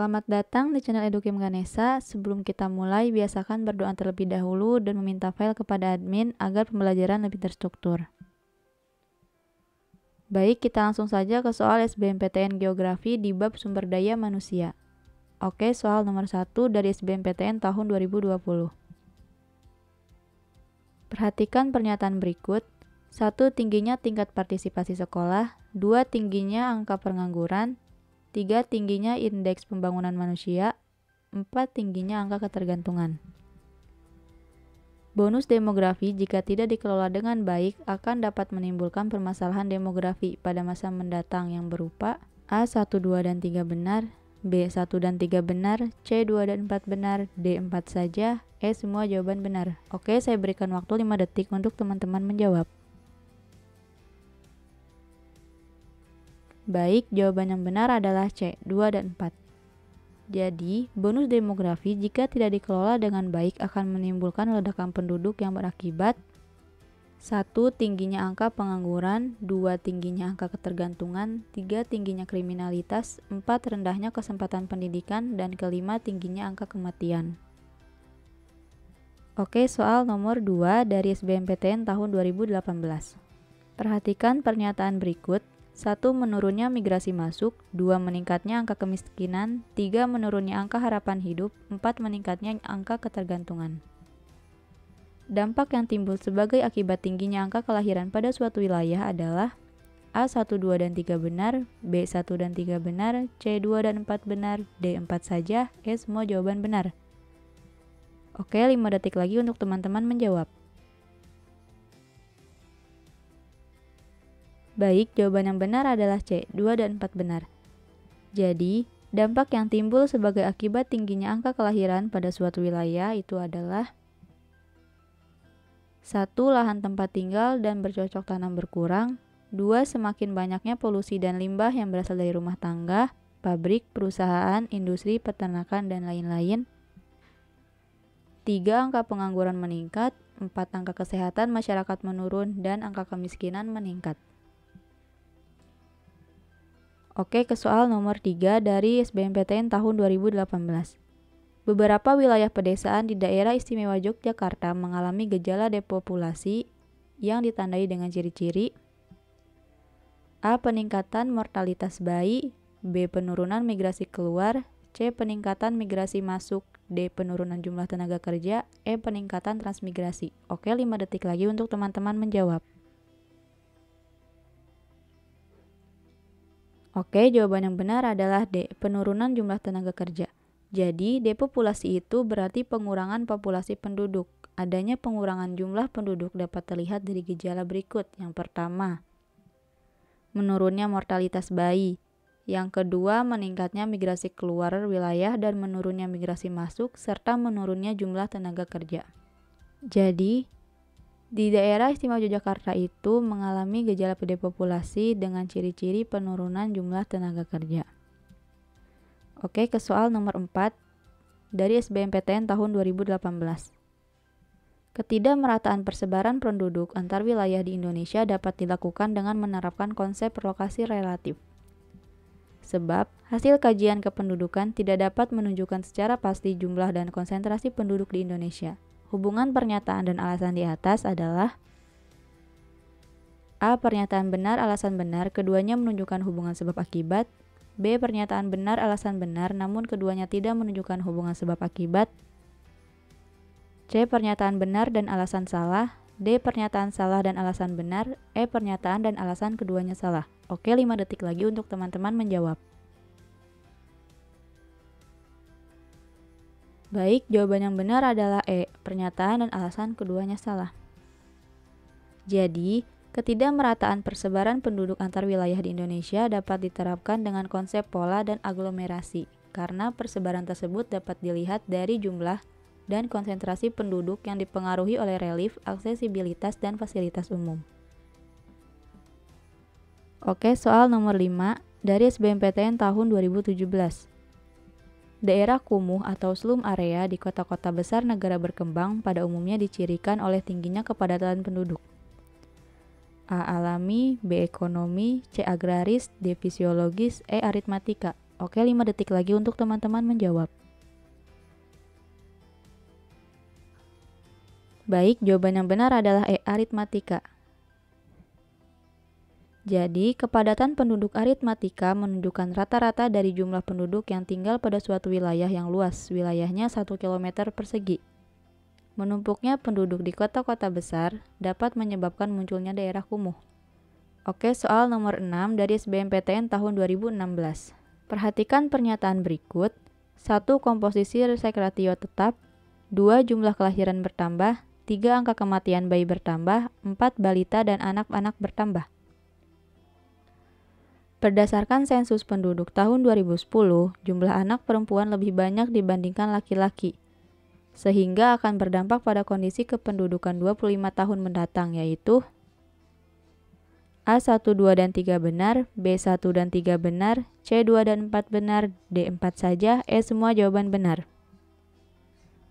Selamat datang di channel Edukim Ganesha. Sebelum kita mulai, biasakan berdoa terlebih dahulu dan meminta file kepada admin agar pembelajaran lebih terstruktur. Baik, kita langsung saja ke soal SBMPTN Geografi di bab sumber daya manusia. Oke, soal nomor 1 dari SBMPTN tahun 2020. Perhatikan pernyataan berikut. 1. Tingginya tingkat partisipasi sekolah. 2. Tingginya angka pengangguran. 3. Tingginya indeks pembangunan manusia. 4. Tingginya angka ketergantungan. Bonus demografi jika tidak dikelola dengan baik akan dapat menimbulkan permasalahan demografi pada masa mendatang yang berupa A. 1, 2, dan 3 benar, B. 1 dan 3 benar, C. 2 dan 4 benar, D. 4 saja, E. Semua jawaban benar. Oke, saya berikan waktu 5 detik untuk teman-teman menjawab. Baik, jawaban yang benar adalah C, 2 dan 4. Jadi, bonus demografi jika tidak dikelola dengan baik akan menimbulkan ledakan penduduk yang berakibat 1. Tingginya angka pengangguran, 2. Tingginya angka ketergantungan, 3. Tingginya kriminalitas, 4. Rendahnya kesempatan pendidikan, dan kelima, tingginya angka kematian. Oke, soal nomor 2 dari SBMPTN tahun 2018. Perhatikan pernyataan berikut. 1. Menurunnya migrasi masuk, 2. Meningkatnya angka kemiskinan, 3. Menurunnya angka harapan hidup, 4. Meningkatnya angka ketergantungan. Dampak yang timbul sebagai akibat tingginya angka kelahiran pada suatu wilayah adalah A. 1, 2, dan 3 benar, B. 1 dan 3 benar, C. 2 dan 4 benar, D. 4 saja, E. Semua jawaban benar. Oke, 5 detik lagi untuk teman-teman menjawab. Baik, jawaban yang benar adalah C, 2 dan 4 benar. Jadi, dampak yang timbul sebagai akibat tingginya angka kelahiran pada suatu wilayah itu adalah 1. Lahan tempat tinggal dan bercocok tanam berkurang. 2. Semakin banyaknya polusi dan limbah yang berasal dari rumah tangga, pabrik, perusahaan, industri, peternakan, dan lain-lain. 3. Angka pengangguran meningkat. 4. Angka kesehatan masyarakat menurun dan angka kemiskinan meningkat. Oke, ke soal nomor 3 dari SBMPTN tahun 2018. Beberapa wilayah pedesaan di daerah istimewa Yogyakarta mengalami gejala depopulasi yang ditandai dengan ciri-ciri A. Peningkatan mortalitas bayi, B. Penurunan migrasi keluar, C. Peningkatan migrasi masuk, D. Penurunan jumlah tenaga kerja, E. Peningkatan transmigrasi. Oke, 5 detik lagi untuk teman-teman menjawab. Oke, jawaban yang benar adalah D. Penurunan jumlah tenaga kerja. Jadi, depopulasi itu berarti pengurangan populasi penduduk. Adanya pengurangan jumlah penduduk dapat terlihat dari gejala berikut. Yang pertama, menurunnya mortalitas bayi. Yang kedua, meningkatnya migrasi keluar wilayah dan menurunnya migrasi masuk, serta menurunnya jumlah tenaga kerja. Jadi, di daerah istimewa Yogyakarta itu mengalami gejala depopulasi dengan ciri-ciri penurunan jumlah tenaga kerja. Oke, ke soal nomor 4 dari SBMPTN tahun 2018. Ketidakmerataan persebaran penduduk antar wilayah di Indonesia dapat dilakukan dengan menerapkan konsep relokasi relatif. Sebab, hasil kajian kependudukan tidak dapat menunjukkan secara pasti jumlah dan konsentrasi penduduk di Indonesia. Hubungan pernyataan dan alasan di atas adalah A. Pernyataan benar, alasan benar, keduanya menunjukkan hubungan sebab akibat. B. Pernyataan benar, alasan benar, namun keduanya tidak menunjukkan hubungan sebab akibat. C. Pernyataan benar dan alasan salah. D. Pernyataan salah dan alasan benar. E. Pernyataan dan alasan keduanya salah. Oke, 5 detik lagi untuk teman-teman menjawab. Baik, jawaban yang benar adalah E. Pernyataan dan alasan keduanya salah. Jadi, ketidakmerataan persebaran penduduk antar wilayah di Indonesia dapat diterapkan dengan konsep pola dan aglomerasi, karena persebaran tersebut dapat dilihat dari jumlah dan konsentrasi penduduk yang dipengaruhi oleh relief, aksesibilitas, dan fasilitas umum. Oke, soal nomor 5 dari SBMPTN tahun 2017. Daerah kumuh atau slum area di kota-kota besar negara berkembang pada umumnya dicirikan oleh tingginya kepadatan penduduk. A. Alami, B. Ekonomi, C. Agraris, D. Fisiologis, E. Aritmatika. Oke, 5 detik lagi untuk teman-teman menjawab. Baik, jawaban yang benar adalah E, aritmatika. Jadi, kepadatan penduduk aritmatika menunjukkan rata-rata dari jumlah penduduk yang tinggal pada suatu wilayah yang luas, wilayahnya 1 km persegi. Menumpuknya penduduk di kota-kota besar dapat menyebabkan munculnya daerah kumuh. Oke, soal nomor 6 dari SBMPTN tahun 2016. Perhatikan pernyataan berikut. 1. Komposisi resek ratio tetap. 2. Jumlah kelahiran bertambah. 3. Angka kematian bayi bertambah. 4. Balita dan anak-anak bertambah. Berdasarkan sensus penduduk tahun 2010, jumlah anak perempuan lebih banyak dibandingkan laki-laki, sehingga akan berdampak pada kondisi kependudukan 25 tahun mendatang, yaitu A. 1, 2, dan 3 benar, B. 1 dan 3 benar, C. 2 dan 4 benar, D. 4 saja, E. Semua jawaban benar.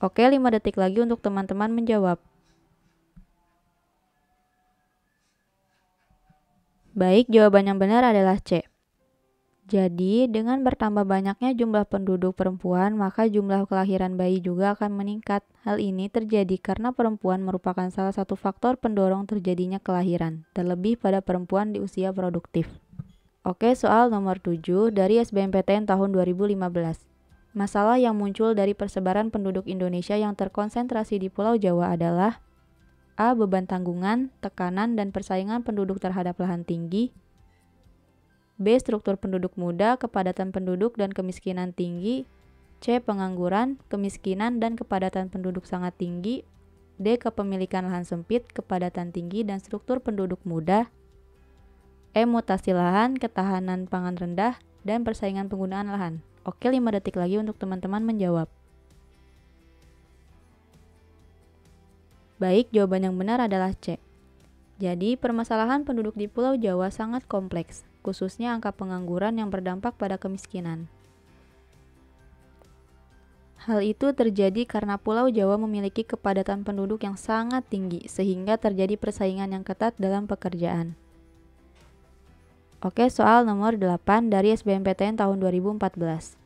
Oke, 5 detik lagi untuk teman-teman menjawab. Baik, jawaban yang benar adalah C. Jadi, dengan bertambah banyaknya jumlah penduduk perempuan, maka jumlah kelahiran bayi juga akan meningkat. Hal ini terjadi karena perempuan merupakan salah satu faktor pendorong terjadinya kelahiran, terlebih pada perempuan di usia produktif. Oke, soal nomor 7 dari SBMPTN tahun 2015. Masalah yang muncul dari persebaran penduduk Indonesia yang terkonsentrasi di Pulau Jawa adalah A. Beban tanggungan, tekanan, dan persaingan penduduk terhadap lahan tinggi. B. Struktur penduduk muda, kepadatan penduduk, dan kemiskinan tinggi. C. Pengangguran, kemiskinan, dan kepadatan penduduk sangat tinggi. D. Kepemilikan lahan sempit, kepadatan tinggi, dan struktur penduduk muda. E. Mutasi lahan, ketahanan pangan rendah, dan persaingan penggunaan lahan. Oke, 5 detik lagi untuk teman-teman menjawab. Baik, jawaban yang benar adalah C. Jadi, permasalahan penduduk di Pulau Jawa sangat kompleks, khususnya angka pengangguran yang berdampak pada kemiskinan. Hal itu terjadi karena Pulau Jawa memiliki kepadatan penduduk yang sangat tinggi, sehingga terjadi persaingan yang ketat dalam pekerjaan. Oke, soal nomor 8 dari SBMPTN tahun 2014.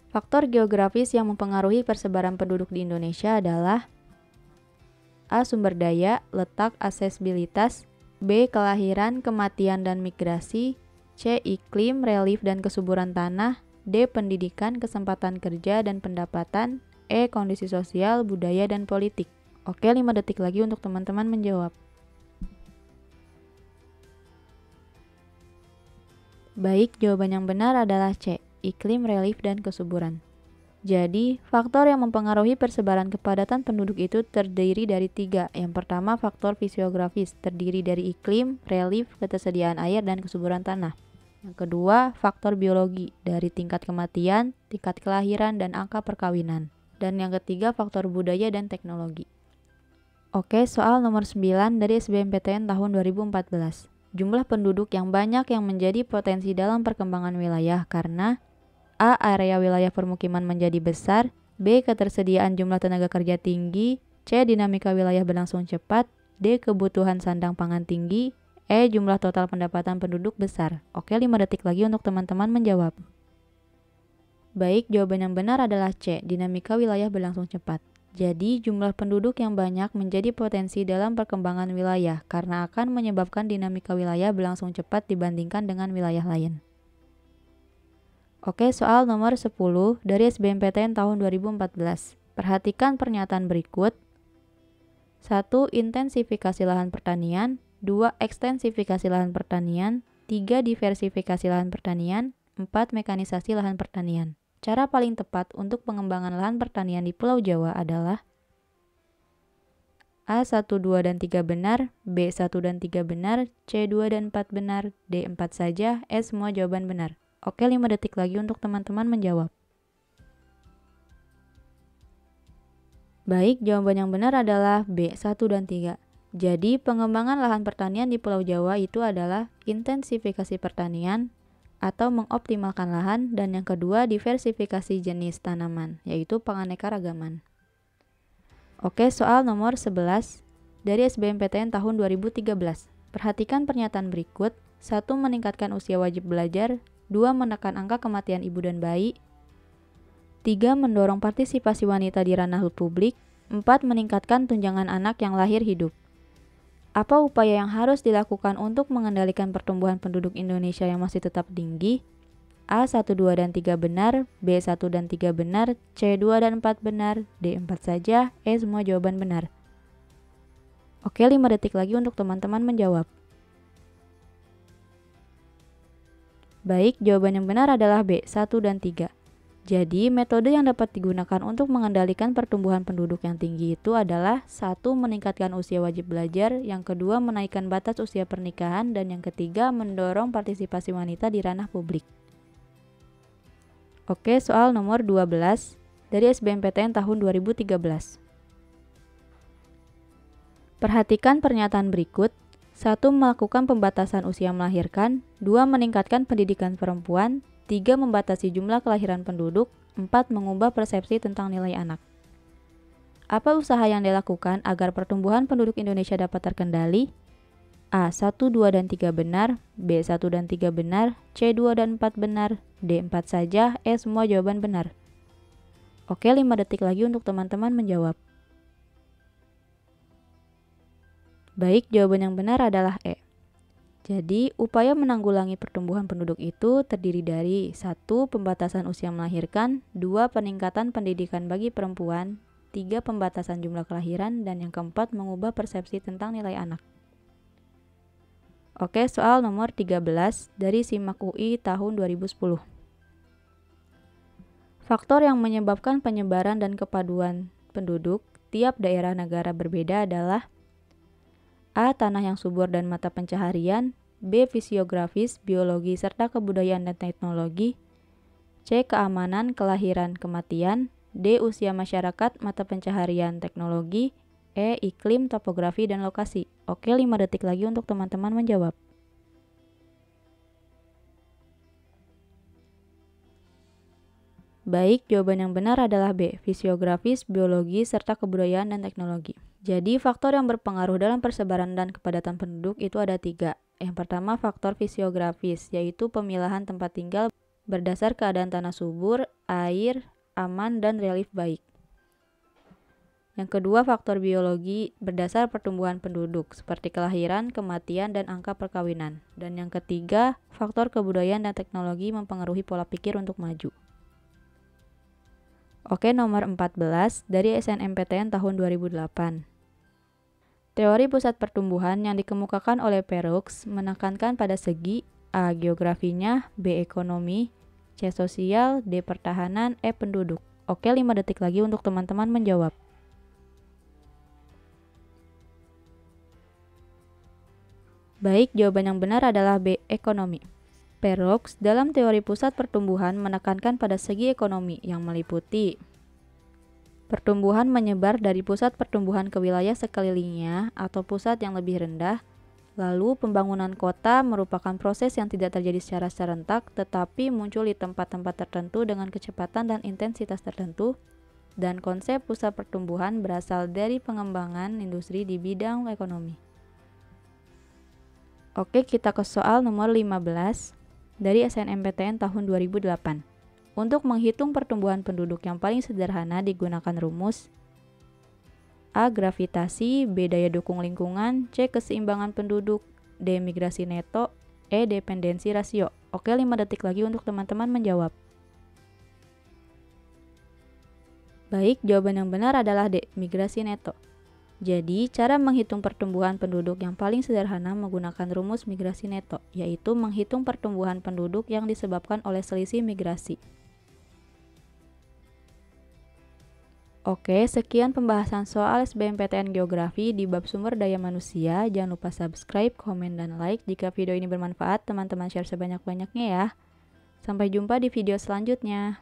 Faktor geografis yang mempengaruhi persebaran penduduk di Indonesia adalah A. Sumber daya, letak, aksesibilitas. B. Kelahiran, kematian, dan migrasi. C. Iklim, relief, dan kesuburan tanah. D. Pendidikan, kesempatan kerja, dan pendapatan. E. Kondisi sosial, budaya, dan politik. Oke, 5 detik lagi untuk teman-teman menjawab. Baik, jawaban yang benar adalah C. Iklim, relief, dan kesuburan. Jadi, faktor yang mempengaruhi persebaran kepadatan penduduk itu terdiri dari 3. Yang pertama, faktor fisiografis, terdiri dari iklim, relief, ketersediaan air, dan kesuburan tanah. Yang kedua, faktor biologi, dari tingkat kematian, tingkat kelahiran, dan angka perkawinan. Dan yang ketiga, faktor budaya dan teknologi. Oke, soal nomor 9 dari SBMPTN tahun 2014. Jumlah penduduk yang banyak yang menjadi potensi dalam perkembangan wilayah karena A. Area wilayah permukiman menjadi besar. B. Ketersediaan jumlah tenaga kerja tinggi. C. Dinamika wilayah berlangsung cepat. D. Kebutuhan sandang pangan tinggi. E. Jumlah total pendapatan penduduk besar. Oke, 5 detik lagi untuk teman-teman menjawab. Baik, jawaban yang benar adalah C. Dinamika wilayah berlangsung cepat. Jadi, jumlah penduduk yang banyak menjadi potensi dalam perkembangan wilayah karena akan menyebabkan dinamika wilayah berlangsung cepat dibandingkan dengan wilayah lain. Oke, soal nomor 10 dari SBMPTN tahun 2014. Perhatikan pernyataan berikut. 1. Intensifikasi lahan pertanian. 2. Ekstensifikasi lahan pertanian. 3. Diversifikasi lahan pertanian. 4. Mekanisasi lahan pertanian. Cara paling tepat untuk pengembangan lahan pertanian di Pulau Jawa adalah A. 1, 2, dan 3 benar, B. 1 dan 3 benar, C. 2 dan 4 benar, D. 4 saja, E. Semua jawaban benar. Oke, 5 detik lagi untuk teman-teman menjawab. Baik, jawaban yang benar adalah B. 1 dan 3. Jadi, pengembangan lahan pertanian di Pulau Jawa itu adalah intensifikasi pertanian atau mengoptimalkan lahan, dan yang kedua diversifikasi jenis tanaman, yaitu penganekaragaman. Oke, soal nomor 11 dari SBMPTN tahun 2013. Perhatikan pernyataan berikut. 1. Meningkatkan usia wajib belajar. 2. Menekan angka kematian ibu dan bayi. 3. Mendorong partisipasi wanita di ranah publik. 4. Meningkatkan tunjangan anak yang lahir hidup. Apa upaya yang harus dilakukan untuk mengendalikan pertumbuhan penduduk Indonesia yang masih tetap tinggi? A. 1, 2, dan 3 benar, B. 1 dan 3 benar, C. 2 dan 4 benar, D. 4 saja, E. Semua jawaban benar. Oke, 5 detik lagi untuk teman-teman menjawab. Baik, jawaban yang benar adalah B. 1 dan 3. Jadi, metode yang dapat digunakan untuk mengendalikan pertumbuhan penduduk yang tinggi itu adalah 1. Meningkatkan usia wajib belajar, yang kedua menaikkan batas usia pernikahan, dan yang ketiga mendorong partisipasi wanita di ranah publik. Oke, soal nomor 12 dari SBMPTN tahun 2013. Perhatikan pernyataan berikut. 1. Melakukan pembatasan usia melahirkan. 2. Meningkatkan pendidikan perempuan. 3. Membatasi jumlah kelahiran penduduk. 4. Mengubah persepsi tentang nilai anak. Apa usaha yang dilakukan agar pertumbuhan penduduk Indonesia dapat terkendali? A. 1, 2, dan 3 benar, B. 1 dan 3 benar, C. 2 dan 4 benar, D. 4 saja, E. Semua jawaban benar. Oke, 5 detik lagi untuk teman-teman menjawab. Baik, jawaban yang benar adalah E. Jadi, upaya menanggulangi pertumbuhan penduduk itu terdiri dari 1. Pembatasan usia melahirkan, 2. Peningkatan pendidikan bagi perempuan, 3. Pembatasan jumlah kelahiran, dan yang keempat mengubah persepsi tentang nilai anak. Oke, soal nomor 13 dari SIMAK UI tahun 2010. Faktor yang menyebabkan penyebaran dan kepaduan penduduk tiap daerah negara berbeda adalah A. Tanah yang subur dan mata pencaharian, B. Fisiografis, biologi, serta kebudayaan dan teknologi, C. Keamanan, kelahiran, kematian, D. Usia masyarakat, mata pencaharian, teknologi, E. Iklim, topografi, dan lokasi. Oke, 5 detik lagi untuk teman-teman menjawab. Baik, jawaban yang benar adalah B. Fisiografis, biologi, serta kebudayaan dan teknologi. Jadi, faktor yang berpengaruh dalam persebaran dan kepadatan penduduk itu ada 3. Yang pertama, faktor fisiografis, yaitu pemilahan tempat tinggal berdasar keadaan tanah subur, air, aman, dan relief baik. Yang kedua, faktor biologi berdasar pertumbuhan penduduk, seperti kelahiran, kematian, dan angka perkawinan. Dan yang ketiga, faktor kebudayaan dan teknologi mempengaruhi pola pikir untuk maju. Oke, nomor 14 dari SNMPTN tahun 2008. Teori pusat pertumbuhan yang dikemukakan oleh Perroux menekankan pada segi A. Geografinya, B. Ekonomi, C. Sosial, D. Pertahanan, E. Penduduk. Oke, 5 detik lagi untuk teman-teman menjawab. Baik, jawaban yang benar adalah B. Ekonomi. Perroux dalam teori pusat pertumbuhan menekankan pada segi ekonomi yang meliputi pertumbuhan menyebar dari pusat pertumbuhan ke wilayah sekelilingnya atau pusat yang lebih rendah. Lalu pembangunan kota merupakan proses yang tidak terjadi secara serentak tetapi muncul di tempat-tempat tertentu dengan kecepatan dan intensitas tertentu. Dan konsep pusat pertumbuhan berasal dari pengembangan industri di bidang ekonomi. Oke, kita ke soal nomor 15 dari SNMPTN tahun 2008. Untuk menghitung pertumbuhan penduduk yang paling sederhana digunakan rumus A. Gravitasi, B. Daya dukung lingkungan, C. Keseimbangan penduduk, D. Migrasi neto, E. Dependensi rasio. Oke, 5 detik lagi untuk teman-teman menjawab. Baik, jawaban yang benar adalah D. Migrasi neto. Jadi, cara menghitung pertumbuhan penduduk yang paling sederhana menggunakan rumus migrasi neto, yaitu menghitung pertumbuhan penduduk yang disebabkan oleh selisih migrasi. Oke, sekian pembahasan soal SBMPTN Geografi di bab sumber daya manusia. Jangan lupa subscribe, komen, dan like. Jika video ini bermanfaat, teman-teman share sebanyak-banyaknya ya. Sampai jumpa di video selanjutnya.